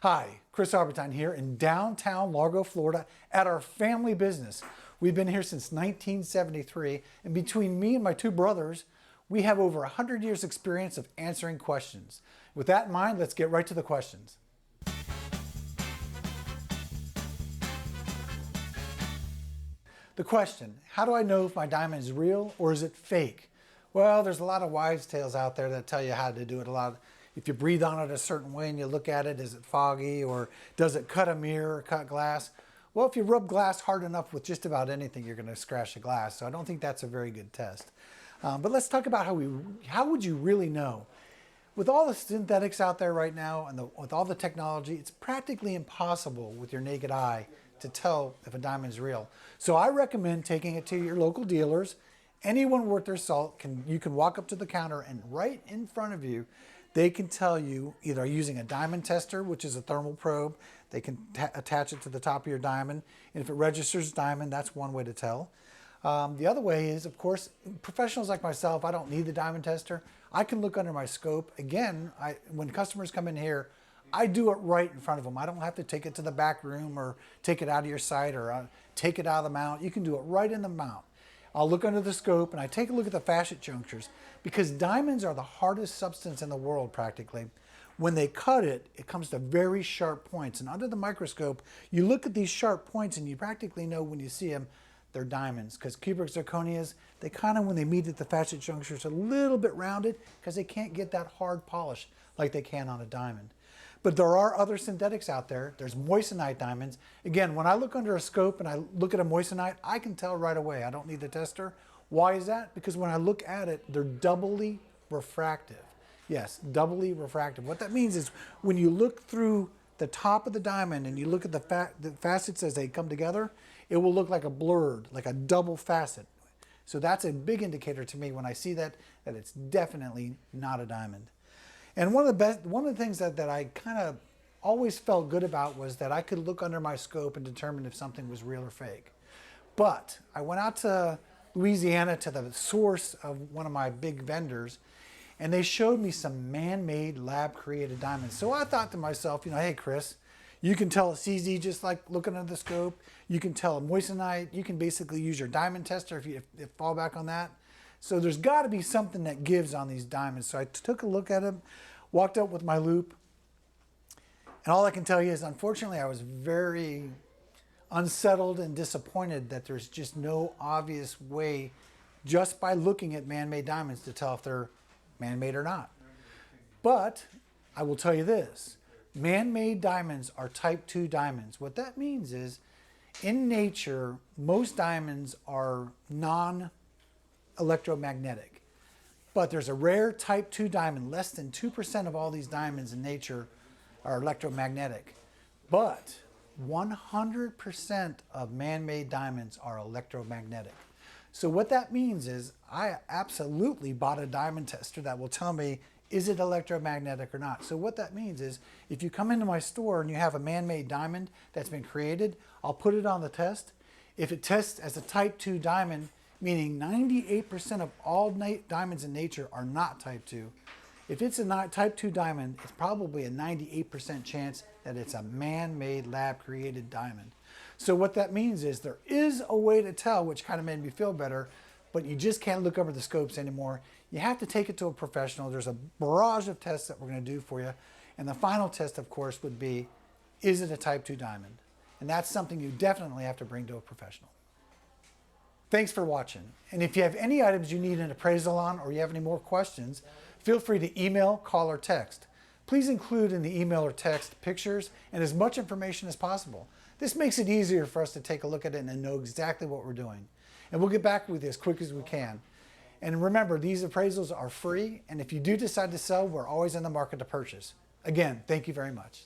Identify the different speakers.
Speaker 1: Hi, Chris Arbutine here in downtown Largo, Florida at our family business. We've been here since 1973, and between me and my two brothers, we have over 100 years experience of answering questions. With that in mind, let's get right to the questions. The question, how do I know if my diamond is real or is it fake? Well, there's a lot of wives' tales out there that tell you how to do it. If you breathe on it a certain way and you look at it, is it foggy or does it cut a mirror or cut glass? Well, if you rub glass hard enough with just about anything, you're going to scratch the glass. So I don't think that's a very good test. But let's talk about how would you really know? With all the synthetics out there right now and with all the technology, it's practically impossible with your naked eye to tell if a diamond is real. So I recommend taking it to your local dealers. Anyone worth their salt, you can walk up to the counter and right in front of you, they can tell you either using a diamond tester, which is a thermal probe, they can attach it to the top of your diamond. And if it registers diamond, that's one way to tell. The other way is, of course, professionals like myself, I don't need the diamond tester. I can look under my scope. Again, when customers come in here, I do it right in front of them. I don't have to take it to the back room or take it out of your sight or take it out of the mount. You can do it right in the mount. I'll look under the scope and I take a look at the facet junctures because diamonds are the hardest substance in the world practically. When they cut it, it comes to very sharp points. And under the microscope, you look at these sharp points and you practically know when you see them, they're diamonds. Because cubic zirconias, they kind of, when they meet at the facet junctures, are a little bit rounded because they can't get that hard polish like they can on a diamond. But there are other synthetics out there. There's moissanite diamonds. Again, when I look under a scope and I look at a moissanite, I can tell right away. I don't need the tester. Why is that? Because when I look at it, they're doubly refractive. Yes, doubly refractive. What that means is when you look through the top of the diamond and you look at the facets as they come together, it will look like a blurred, like a double facet. So that's a big indicator to me when I see that it's definitely not a diamond. And one of the things that I kind of always felt good about was that I could look under my scope and determine if something was real or fake. But I went out to Louisiana to the source of one of my big vendors, and they showed me some man-made lab-created diamonds. So I thought to myself, hey, Chris, you can tell a CZ just like looking under the scope. You can tell a moissanite. You can basically use your diamond tester if you fall back on that. So there's got to be something that gives on these diamonds. So I took a look at them, walked up with my loupe, and all I can tell you is, unfortunately, I was very unsettled and disappointed that there's just no obvious way, just by looking at man-made diamonds, to tell if they're man-made or not. But I will tell you this, man-made diamonds are type 2 diamonds. What that means is, in nature, most diamonds are non-electromagnetic. But there's a rare type 2 diamond. Less than 2% of all these diamonds in nature are electromagnetic. But 100% of man-made diamonds are electromagnetic. So what that means is I absolutely bought a diamond tester that will tell me, is it electromagnetic or not? So what that means is if you come into my store and you have a man-made diamond that's been created, I'll put it on the test. If it tests as a type 2 diamond, meaning 98% of all diamonds in nature are not type 2. If it's a type 2 diamond, it's probably a 98% chance that it's a man-made lab-created diamond. So what that means is there is a way to tell, which kind of made me feel better, but you just can't look over the scopes anymore. You have to take it to a professional. There's a barrage of tests that we're going to do for you. And the final test, of course, would be, is it a type 2 diamond? And that's something you definitely have to bring to a professional. Thanks for watching. And if you have any items you need an appraisal on or you have any more questions, feel free to email, call, or text. Please include in the email or text pictures and as much information as possible. This makes it easier for us to take a look at it and know exactly what we're doing. And we'll get back with you as quick as we can. And remember, these appraisals are free, and if you do decide to sell, we're always in the market to purchase. Again, thank you very much.